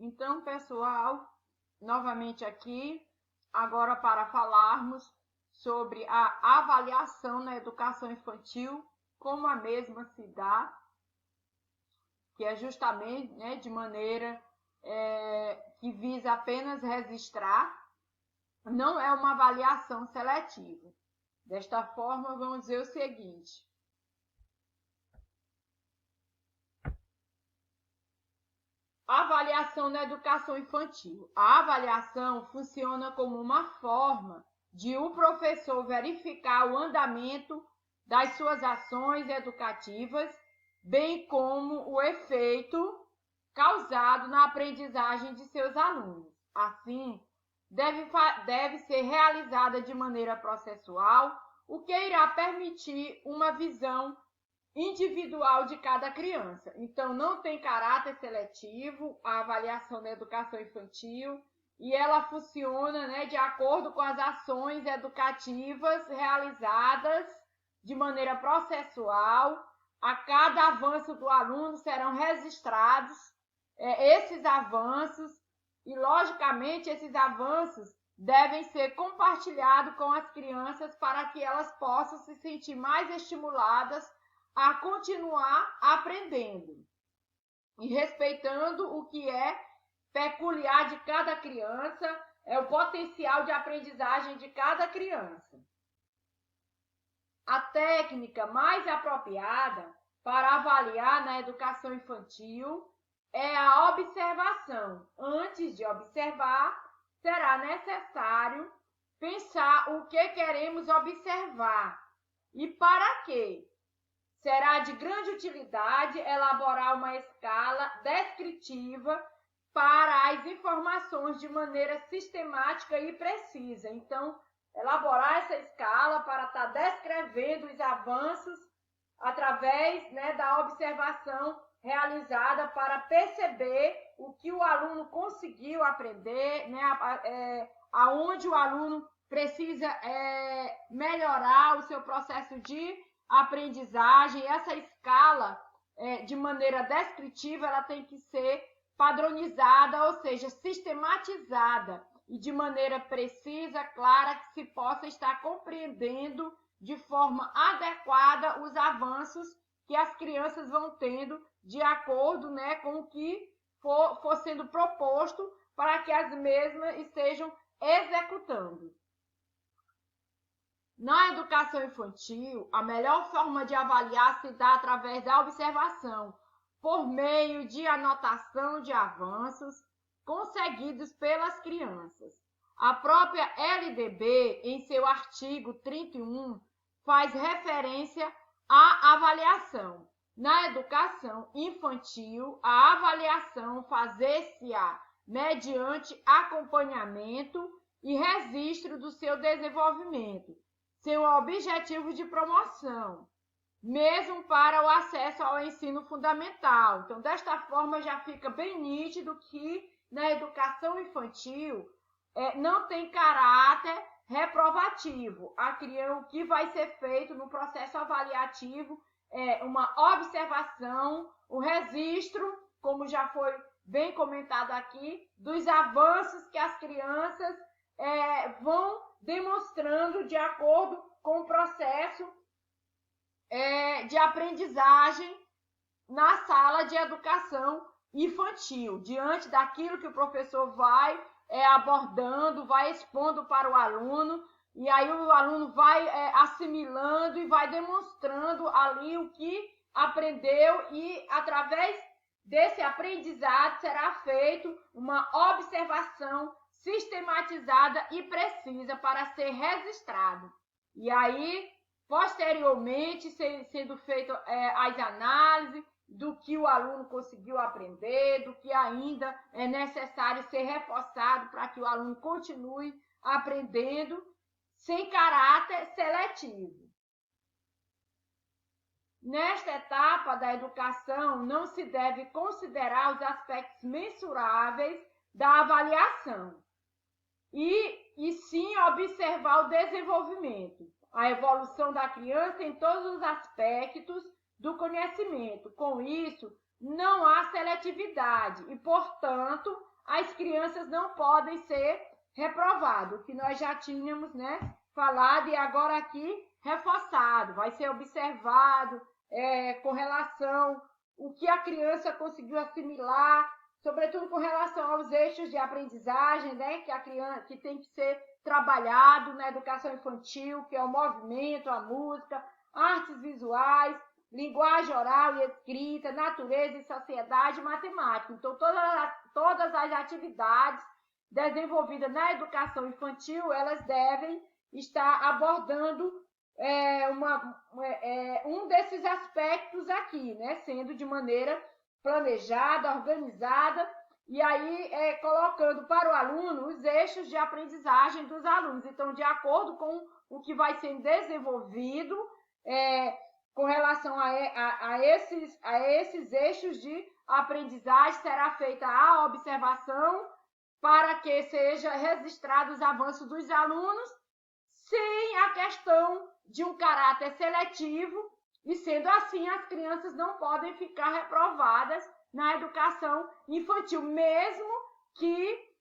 Então, pessoal, novamente aqui, agora para falarmos sobre a avaliação na educação infantil, como a mesma se dá, que é justamente, né, de maneira que visa apenas registrar, não é uma avaliação seletiva. Desta forma, vamos dizer o seguinte: avaliação na educação infantil. A avaliação funciona como uma forma de o professor verificar o andamento das suas ações educativas, bem como o efeito causado na aprendizagem de seus alunos. Assim, deve ser realizada de maneira processual, o que irá permitir uma visão individual de cada criança. Então, não tem caráter seletivo a avaliação da educação infantil e ela funciona, né, de acordo com as ações educativas realizadas de maneira processual. A cada avanço do aluno serão registrados esses avanços e, logicamente, esses avanços devem ser compartilhados com as crianças para que elas possam se sentir mais estimuladas a continuar aprendendo e respeitando o que é peculiar de cada criança, o potencial de aprendizagem de cada criança. A técnica mais apropriada para avaliar na educação infantil é a observação. Antes de observar, será necessário pensar o que queremos observar e para quê. Será de grande utilidade elaborar uma escala descritiva para as informações de maneira sistemática e precisa. Então, elaborar essa escala para estar descrevendo os avanços através, né, da observação realizada para perceber o que o aluno conseguiu aprender, né, aonde o aluno precisa melhorar o seu processo de aprendizagem. Essa escala, de maneira descritiva, ela tem que ser padronizada, ou seja, sistematizada e de maneira precisa, clara, que se possa estar compreendendo de forma adequada os avanços que as crianças vão tendo de acordo, né, com o que for sendo proposto para que as mesmas estejam executando. Na educação infantil, a melhor forma de avaliar se dá através da observação, por meio de anotação de avanços conseguidos pelas crianças. A própria LDB, em seu artigo 31, faz referência à avaliação. Na educação infantil, a avaliação fazer-se-á mediante acompanhamento e registro do seu desenvolvimento, seu objetivo de promoção, mesmo para o acesso ao ensino fundamental. Então, desta forma, já fica bem nítido que na educação infantil não tem caráter reprovativo. O que vai ser feito no processo avaliativo é uma observação, o registro, como já foi bem comentado aqui, dos avanços que as crianças vão demonstrando de acordo com o processo de aprendizagem na sala de educação infantil, diante daquilo que o professor vai abordando, vai expondo para o aluno, e aí o aluno vai assimilando e vai demonstrando ali o que aprendeu, e através desse aprendizado será feito uma observação sistematizada e precisa para ser registrado. E aí, posteriormente, sendo feito as análises do que o aluno conseguiu aprender, do que ainda é necessário ser reforçado para que o aluno continue aprendendo sem caráter seletivo. Nesta etapa da educação, não se deve considerar os aspectos mensuráveis da avaliação, e sim observar o desenvolvimento, a evolução da criança em todos os aspectos do conhecimento. Com isso, não há seletividade e, portanto, as crianças não podem ser reprovadas, o que nós já tínhamos, né, falado e agora aqui reforçado. Vai ser observado com relação o que a criança conseguiu assimilar, sobretudo com relação aos eixos de aprendizagem, né, que tem que ser trabalhado na educação infantil, que é o movimento, a música, artes visuais, linguagem oral e escrita, natureza e sociedade e matemática. Então, todas as atividades desenvolvidas na educação infantil, elas devem estar abordando um desses aspectos aqui, né? Sendo de maneira planejada, organizada, e aí colocando para o aluno os eixos de aprendizagem dos alunos. Então, de acordo com o que vai sendo desenvolvido, com relação a esses eixos de aprendizagem, será feita a observação para que seja registrado os avanços dos alunos, sem a questão de um caráter seletivo, e sendo assim, as crianças não podem ficar reprovadas na educação infantil, mesmo que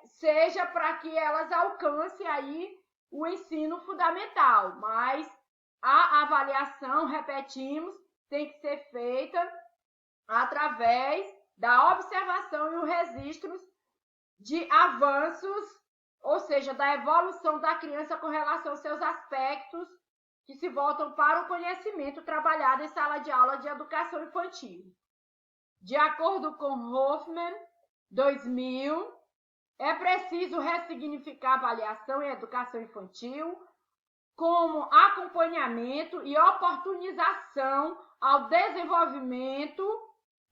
seja para que elas alcancem aí o ensino fundamental. Mas a avaliação, repetimos, tem que ser feita através da observação e os registros de avanços, ou seja, da evolução da criança com relação aos seus aspectos que se voltam para o conhecimento trabalhado em sala de aula de educação infantil. De acordo com Hoffman, 2000, é preciso ressignificar a avaliação em educação infantil como acompanhamento e oportunização ao desenvolvimento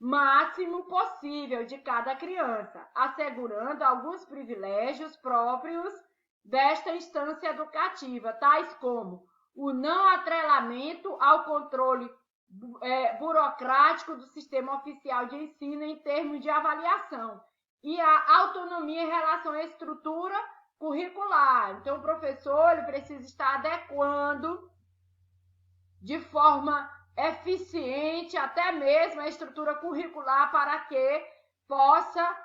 máximo possível de cada criança, assegurando alguns privilégios próprios desta instância educativa, tais como o não atrelamento ao controle burocrático do sistema oficial de ensino em termos de avaliação e a autonomia em relação à estrutura curricular. Então, o professor ele precisa estar adequando de forma eficiente até mesmo a estrutura curricular para que possa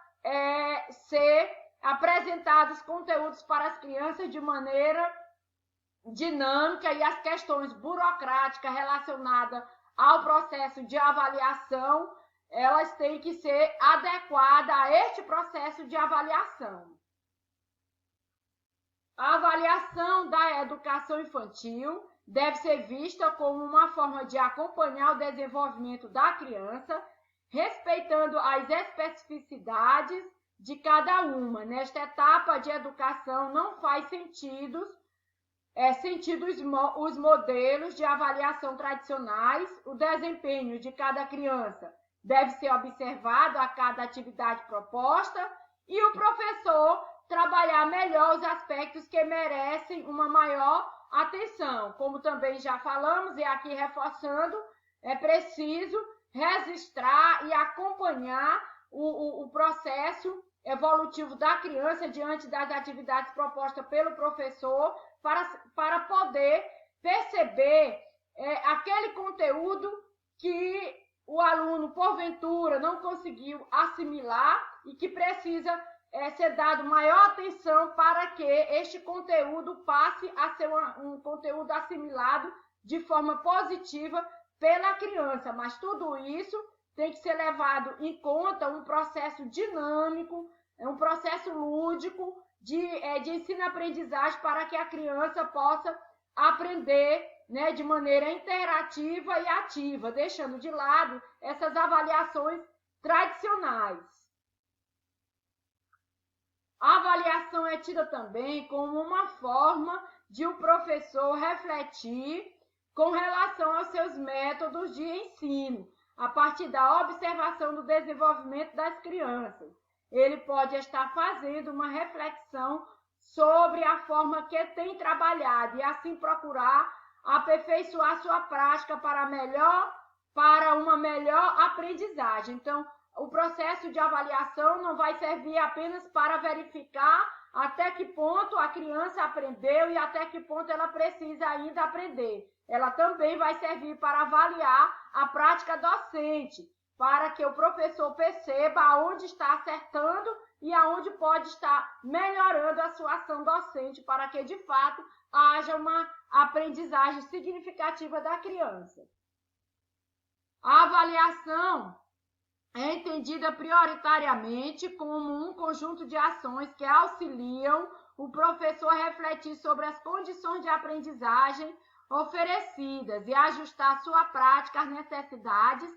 ser apresentados conteúdos para as crianças de maneira dinâmica, e as questões burocráticas relacionadas ao processo de avaliação, elas têm que ser adequadas a este processo de avaliação. A avaliação da educação infantil deve ser vista como uma forma de acompanhar o desenvolvimento da criança, respeitando as especificidades de cada uma. Nesta etapa de educação não faz sentido os modelos de avaliação tradicionais. O desempenho de cada criança deve ser observado a cada atividade proposta e o professor trabalhar melhor os aspectos que merecem uma maior atenção. Como também já falamos, e aqui reforçando, é preciso registrar e acompanhar o processo evolutivo da criança diante das atividades propostas pelo professor para poder perceber aquele conteúdo que o aluno, porventura, não conseguiu assimilar e que precisa ser dado maior atenção para que este conteúdo passe a ser um conteúdo assimilado de forma positiva pela criança. Mas tudo isso tem que ser levado em conta um processo dinâmico, um processo lúdico de ensino-aprendizagem para que a criança possa aprender, né, de maneira interativa e ativa, deixando de lado essas avaliações tradicionais. A avaliação é tida também como uma forma de o professor refletir com relação aos seus métodos de ensino, a partir da observação do desenvolvimento das crianças. Ele pode estar fazendo uma reflexão sobre a forma que tem trabalhado e assim procurar aperfeiçoar sua prática para uma melhor aprendizagem. Então, o processo de avaliação não vai servir apenas para verificar até que ponto a criança aprendeu e até que ponto ela precisa ainda aprender. Ela também vai servir para avaliar a prática docente para que o professor perceba aonde está acertando e aonde pode estar melhorando a sua ação docente, para que, de fato, haja uma aprendizagem significativa da criança. A avaliação é entendida prioritariamente como um conjunto de ações que auxiliam o professor a refletir sobre as condições de aprendizagem oferecidas e ajustar sua prática às necessidades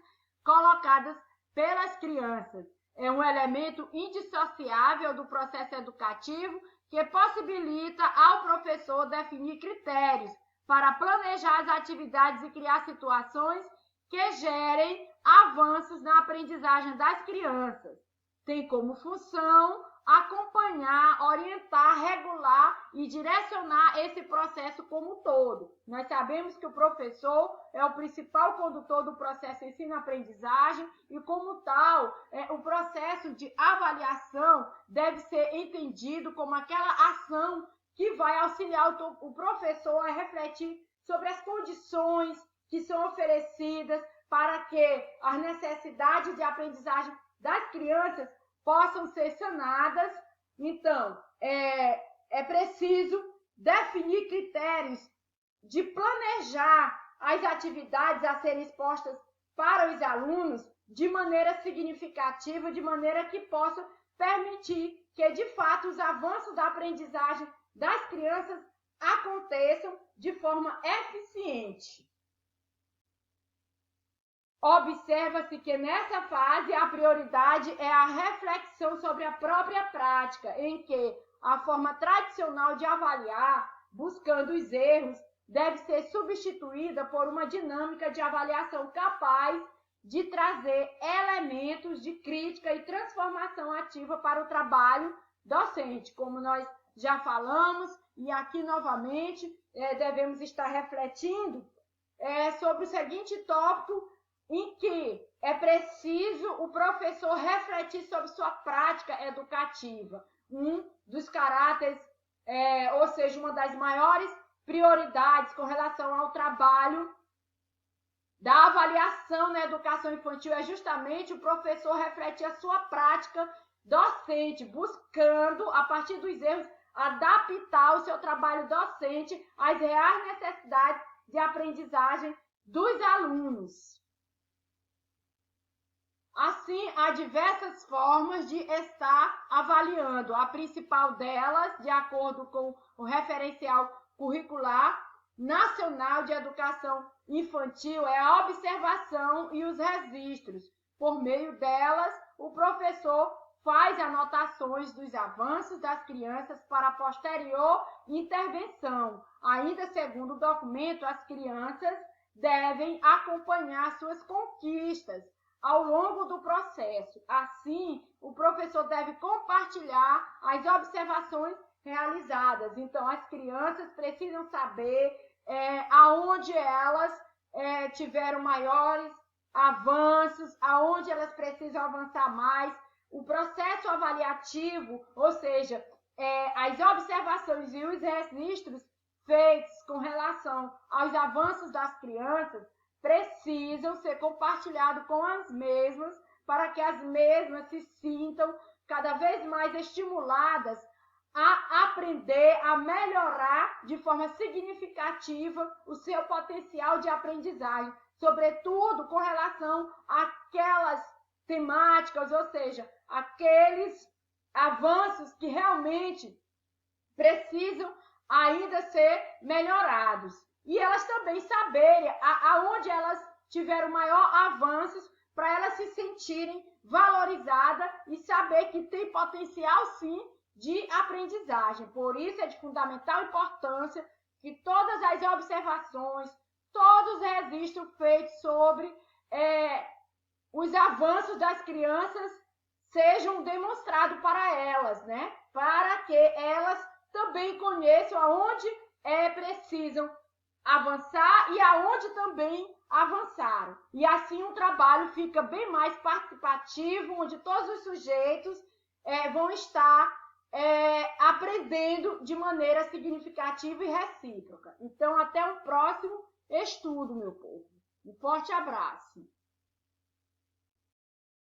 colocadas pelas crianças. É um elemento indissociável do processo educativo que possibilita ao professor definir critérios para planejar as atividades e criar situações que gerem avanços na aprendizagem das crianças. Tem como função acompanhar, orientar, regular e direcionar esse processo como um todo. Nós sabemos que o professor é o principal condutor do processo ensino-aprendizagem e, como tal, o processo de avaliação deve ser entendido como aquela ação que vai auxiliar o professor a refletir sobre as condições que são oferecidas para que as necessidades de aprendizagem das crianças possam ser sanadas. Então, é preciso definir critérios de planejar as atividades a serem expostas para os alunos de maneira significativa, de maneira que possa permitir que, de fato, os avanços da aprendizagem das crianças aconteçam de forma eficiente. Observa-se que nessa fase a prioridade é a reflexão sobre a própria prática, em que a forma tradicional de avaliar, buscando os erros, deve ser substituída por uma dinâmica de avaliação capaz de trazer elementos de crítica e transformação ativa para o trabalho docente. Como nós já falamos, e aqui novamente devemos estar refletindo sobre o seguinte tópico, em que é preciso o professor refletir sobre sua prática educativa. Um dos caráteres, ou seja, uma das maiores prioridades com relação ao trabalho da avaliação na educação infantil é justamente o professor refletir a sua prática docente, buscando, a partir dos erros, adaptar o seu trabalho docente às reais necessidades de aprendizagem dos alunos. Assim, há diversas formas de estar avaliando. A principal delas, de acordo com o referencial curricular nacional de educação infantil, é a observação e os registros. Por meio delas, o professor faz anotações dos avanços das crianças para a posterior intervenção. Ainda segundo o documento, as crianças devem acompanhar suas conquistas ao longo do processo. Assim, o professor deve compartilhar as observações realizadas. Então, as crianças precisam saber aonde elas tiveram maiores avanços, aonde elas precisam avançar mais. O processo avaliativo, ou seja, as observações e os registros feitos com relação aos avanços das crianças precisam ser compartilhados com as mesmas, para que as mesmas se sintam cada vez mais estimuladas a aprender, a melhorar de forma significativa o seu potencial de aprendizagem, sobretudo com relação àquelas temáticas, ou seja, aqueles avanços que realmente precisam ainda ser melhorados. E elas também saberem aonde elas tiveram maior avanços, para elas se sentirem valorizadas e saber que tem potencial sim de aprendizagem. Por isso é de fundamental importância que todas as observações, todos os registros feitos sobre os avanços das crianças sejam demonstrados para elas, né? Para que elas também conheçam aonde precisam avançar e aonde também avançaram. E assim o trabalho fica bem mais participativo, onde todos os sujeitos vão estar aprendendo de maneira significativa e recíproca. Então, até o próximo estudo, meu povo. Um forte abraço.